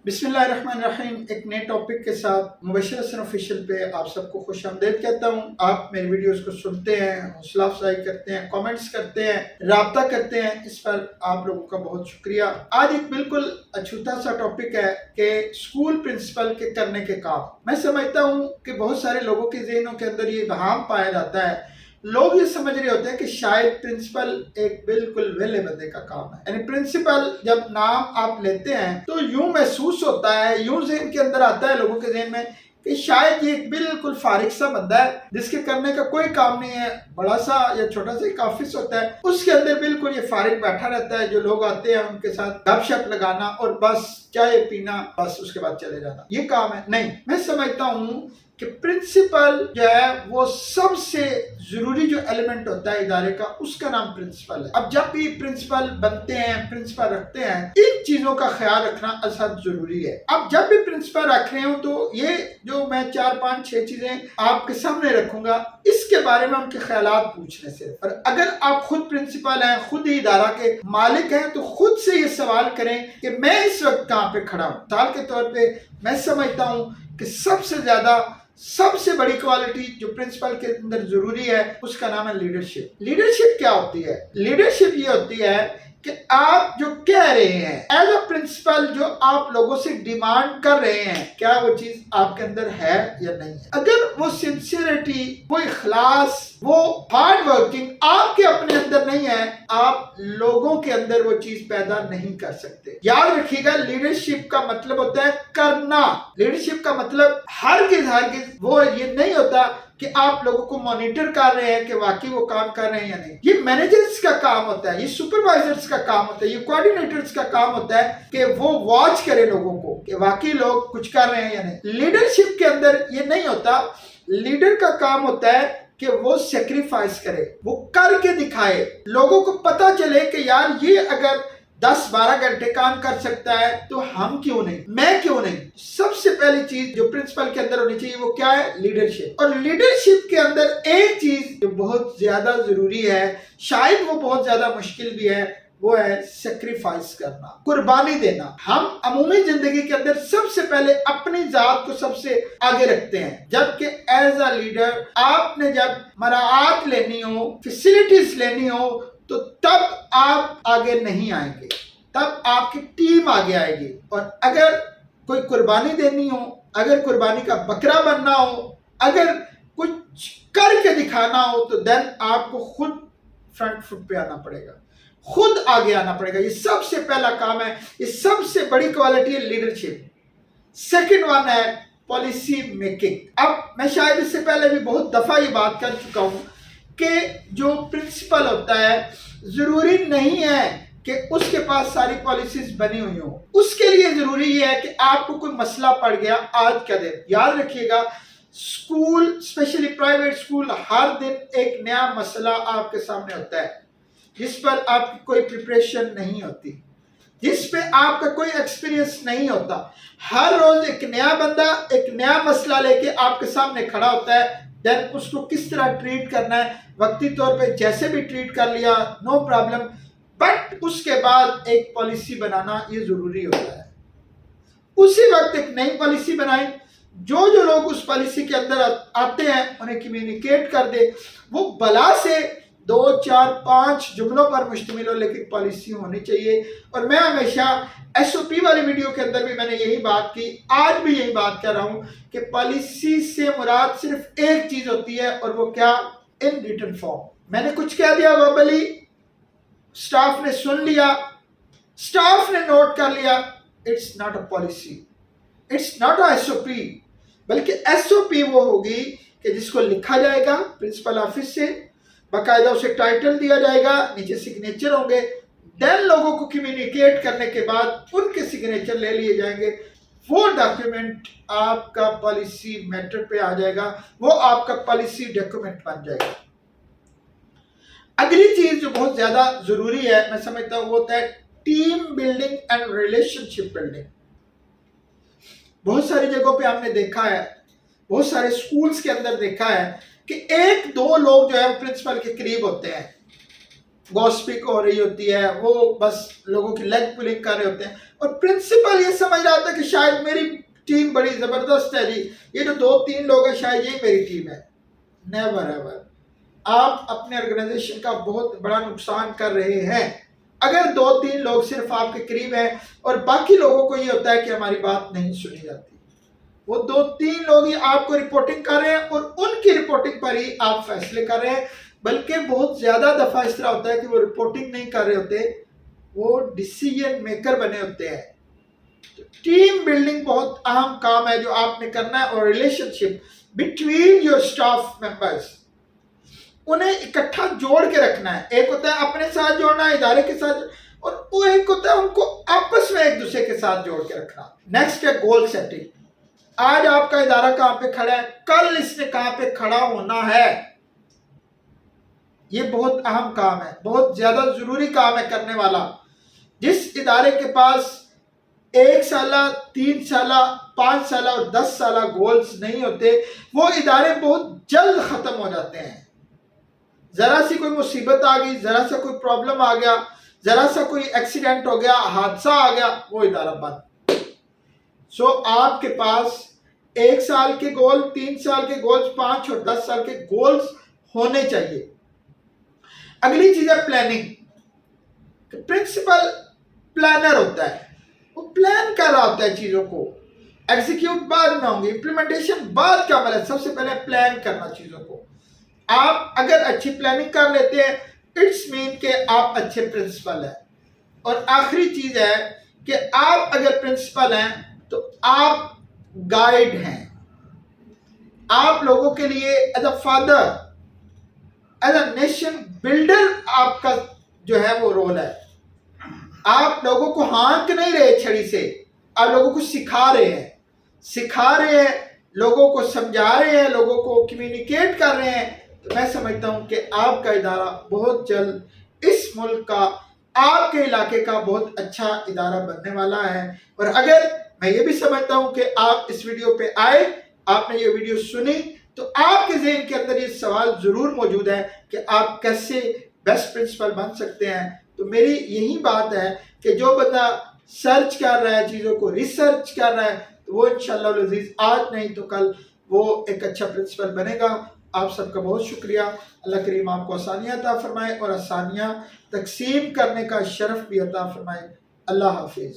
बिस्मिल्लाहिर्रहमानिर्रहीम। एक नए टॉपिक के साथ मुबशर हसन ऑफिशियल पे आप सबको खुश आमदीद कहता हूँ। आप मेरे वीडियोस को सुनते हैं, हौसला अफजाई करते हैं, कमेंट्स करते हैं, राब्ता करते हैं, इस पर आप लोगों का बहुत शुक्रिया। आज एक बिल्कुल अछूता सा टॉपिक है कि स्कूल प्रिंसिपल के करने के काम। मैं समझता हूँ कि बहुत सारे लोगों के ज़हनों के अंदर ये वहाम पाया जाता है, लोग ये समझ रहे होते हैं कि शायद प्रिंसिपल एक बिल्कुल वेले बंदे का काम है। यानी प्रिंसिपल जब नाम आप लेते हैं तो यूं महसूस होता है, यूं ज़हन के अंदर आता है लोगों के ज़हन में कि शायद ये एक बिल्कुल फारिग सा बंदा है जिसके करने का कोई काम नहीं है। बड़ा सा या छोटा सा एक ऑफिस होता है, उसके अंदर बिल्कुल ये फारिग बैठा रहता है, जो लोग आते हैं उनके साथ गपशप लगाना और बस चाय पीना, बस उसके बाद चले जाना, ये काम है। नहीं, मैं समझता हूँ कि प्रिंसिपल जो है वो सबसे जरूरी जो एलिमेंट होता है इदारे का, उसका नाम प्रिंसिपल है। अब जब भी प्रिंसिपल बनते हैं, प्रिंसिपल रखते हैं, इन चीजों का ख्याल रखना असद जरूरी है। अब जब भी प्रिंसिपल रख रहे हो तो ये जो मैं 4, 5, 6 चीजें आपके सामने रखूंगा, इसके बारे में उनके ख्यालात पूछने से। और अगर आप खुद प्रिंसिपल हैं, खुद ही इदारा के मालिक हैं, तो खुद से ये सवाल करें कि मैं इस वक्त कहाँ पे खड़ा हूँ। मिसाल के तौर पे मैं समझता हूँ कि सबसे बड़ी क्वालिटी जो प्रिंसिपल के अंदर जरूरी है, उसका नाम है लीडरशिप। लीडरशिप क्या होती है? लीडरशिप ये होती है कि आप जो कह रहे हैं एज अ प्रिंसिपल, जो आप लोगों से डिमांड कर रहे हैं, क्या वो चीज आपके अंदर है या नहीं है। अगर वो सिंसियरिटी, वो इखलास, वो हार्ड वर्किंग आपके अपने अंदर नहीं है, आप लोगों के अंदर वो चीज पैदा नहीं कर सकते। याद रखिएगा, लीडरशिप का मतलब होता है करना। लीडरशिप का मतलब हरगिज वो ये नहीं होता कि आप लोगों को मॉनिटर कर रहे हैं कि वाकई वो काम कर रहे हैं या नहीं। ये मैनेजर्स का काम होता है, ये सुपरवाइजर्स का काम होता है, ये कोऑर्डिनेटर्स का काम होता है कि वो वॉच करे लोगों को कि वाकई लोग कुछ कर रहे हैं या नहीं। लीडरशिप के अंदर ये नहीं होता। लीडर का काम होता है कि वो सेक्रीफाइस करे, वो करके दिखाए, लोगों को पता चले कि यार ये अगर 10-12 घंटे काम कर सकता है तो हम क्यों नहीं, मैं क्यों नहीं। सबसे पहली चीज जो प्रिंसिपल के अंदर होनी चाहिए वो क्या है? लीडरशिप। और लीडरशिप के अंदर एक चीज जो बहुत ज्यादा जरूरी है, शायद वो बहुत ज्यादा मुश्किल भी है, वो है सेक्रीफाइस करना, कुर्बानी देना। हम अमूमी जिंदगी के अंदर सबसे पहले अपनी जात को सबसे आगे रखते हैं, जबकि एज अ लीडर आपने जब मराआत लेनी हो, फैसिलिटीज लेनी हो, तो तब आप आगे नहीं आएंगे, तब आपकी टीम आगे आएगी। और अगर कोई कुर्बानी देनी हो, अगर कुर्बानी का बकरा बनना हो, अगर कुछ करके दिखाना हो, तो देन आपको खुद फ्रंट फुट पे आना पड़ेगा, खुद आगे आना पड़ेगा। ये सबसे पहला काम है, ये सबसे बड़ी क्वालिटी है लीडरशिप। सेकंड वन है पॉलिसी मेकिंग। अब मैं शायद इससे पहले भी बहुत दफा ये बात कर चुका हूं कि जो प्रिंसिपल होता है, जरूरी नहीं है कि उसके पास सारी पॉलिसीज बनी हुई हो। उसके लिए जरूरी ये है कि आपको कोई मसला पड़ गया आज का दिन। याद रखिएगा, स्कूल, स्पेशली प्राइवेट स्कूल, हर दिन एक नया मसला आपके सामने होता है जिस पर आपकी कोई प्रिपरेशन नहीं होती, जिस पे आपका कोई एक्सपीरियंस नहीं होता। हर रोज एक नया बंदा एक नया मसला लेके आपके सामने खड़ा होता है। देन उसको किस तरह ट्रीट करना है, वक्ती तौर पे जैसे भी ट्रीट कर लिया, नो प्रॉब्लम, बट उसके बाद एक पॉलिसी बनाना ये जरूरी होता है। उसी वक्त एक नई पॉलिसी बनाएं, जो लोग उस पॉलिसी के अंदर आते हैं उन्हें कम्युनिकेट कर दे। वो भला से 2, 4, 5 जुमलों पर मुश्तमिल हो, लेकिन पॉलिसी होनी चाहिए। और मैं हमेशा SOP वाली वीडियो के अंदर भी मैंने यही बात की, आज भी यही बात कर रहा हूं कि पॉलिसी से मुराद सिर्फ एक चीज होती है, और वो क्या? In written form. मैंने कुछ कह दिया वर्बली, स्टाफ ने सुन लिया, स्टाफ ने नोट कर लिया, it's not a policy, it's not a SOP। बल्कि SOP वो होगी कि जिसको लिखा जाएगा प्रिंसिपल ऑफिस से, बाकायदा उसे टाइटल दिया जाएगा, नीचे सिग्नेचर होंगे, देन लोगों को कम्युनिकेट करने के बाद उनके सिग्नेचर ले लिए जाएंगे। वो डॉक्यूमेंट आपका पॉलिसी मैटर पे आ जाएगा, वो आपका पॉलिसी डॉक्यूमेंट बन जाएगा। अगली चीज जो बहुत ज्यादा जरूरी है, मैं समझता हूँ, वो होता है team building and relationship building. बहुत सारी जगहों पे हमने देखा है, बहुत सारे स्कूल्स के अंदर देखा है कि 1-2 लोग जो है प्रिंसिपल के करीब होते हैं, गॉसिपिंग हो रही होती है, वो बस लोगों की लेग पुलिंग कर रहे होते हैं, और प्रिंसिपल ये समझ रहा था कि शायद मेरी टीम बड़ी जबरदस्त है जी, ये जो 2-3 लोग हैं शायद ये मेरी टीम है। नेवर एवर, आप अपने ऑर्गेनाइजेशन का बहुत बड़ा नुकसान कर रहे हैं अगर 2-3 लोग सिर्फ आपके करीब हैं और बाकी लोगों को ये होता है कि हमारी बात नहीं सुनी जाती। वो 2-3 लोग ही आपको रिपोर्टिंग कर रहे हैं और उनकी रिपोर्टिंग पर ही आप फैसले कर रहे हैं, बल्कि बहुत ज्यादा दफा इस तरह होता है कि वो रिपोर्टिंग नहीं कर रहे होते, वो डिसीजन मेकर बने होते हैं। तो टीम बिल्डिंग बहुत अहम काम है जो आपने करना है, और relationship between your staff members, उन्हें इकट्ठा जोड़ के रखना है। एक होता है अपने साथ जोड़ना, इदारे के साथ, और वो एक होता है उनको आपस में एक दूसरे के साथ जोड़ के रखना। नेक्स्ट है गोल सेटिंग। आज आपका इदारा कहां पे खड़ा है, कल इसने कहां पे खड़ा होना है, ये बहुत अहम काम है, बहुत ज्यादा जरूरी काम है करने वाला। जिस इदारे के पास 1 साल, 3 साल, 5 साल और 10 साल गोल्स नहीं होते, वो इदारे बहुत जल्द खत्म हो जाते हैं। जरा सी कोई मुसीबत आ गई, जरा सा कोई प्रॉब्लम आ गया, जरा सा कोई एक्सीडेंट हो गया, हादसा आ गया, वो इदारा बंद। सो आपके पास 1 साल के गोल, 3 साल के गोल्स, 5 और 10 साल के गोल्स होने चाहिए। अगली चीज है प्लानिंग। प्रिंसिपल प्लानर होता है, वो प्लान कर रहा होता है चीजों को, एग्जीक्यूट बाद में होंगे, इम्प्लीमेंटेशन बाद का अमल है, सबसे पहले प्लान करना चीजों को। आप अगर अच्छी प्लानिंग कर लेते हैं, इट्स मीन कि आप अच्छे प्रिंसिपल हैं। और आखिरी चीज है कि आप अगर प्रिंसिपल हैं तो आप गाइड हैं। आप लोगों के लिए as a father, as a nation builder आपका जो है वो रोल है। आप लोगों को हाँक नहीं रहे छड़ी से, आप लोगों को सिखा रहे हैं, लोगों को समझा रहे हैं, लोगों को कम्युनिकेट कर रहे हैं। तो मैं समझता हूं कि आपका इदारा बहुत जल्द इस मुल्क का, आपके इलाके का बहुत अच्छा इदारा बनने वाला है। और अगर मैं ये भी समझता हूं कि आप इस वीडियो पे आए, आपने ये वीडियो सुनी, तो आपके ज़हन के अंदर ये सवाल जरूर मौजूद है कि आप कैसे बेस्ट प्रिंसिपल बन सकते हैं। तो मेरी यही बात है कि जो बंदा सर्च कर रहा है, चीज़ों को रिसर्च कर रहा है, तो वो इंशाअल्लाह अज़ीज़ आज नहीं तो कल वो एक अच्छा प्रिंसिपल बनेगा। आप सबका बहुत शुक्रिया। अल्लाह करीम आपको आसानियाँ अता फरमाए और आसानियाँ तकसीम करने का शरफ भी अता फरमाए। अल्लाह हाफिज़।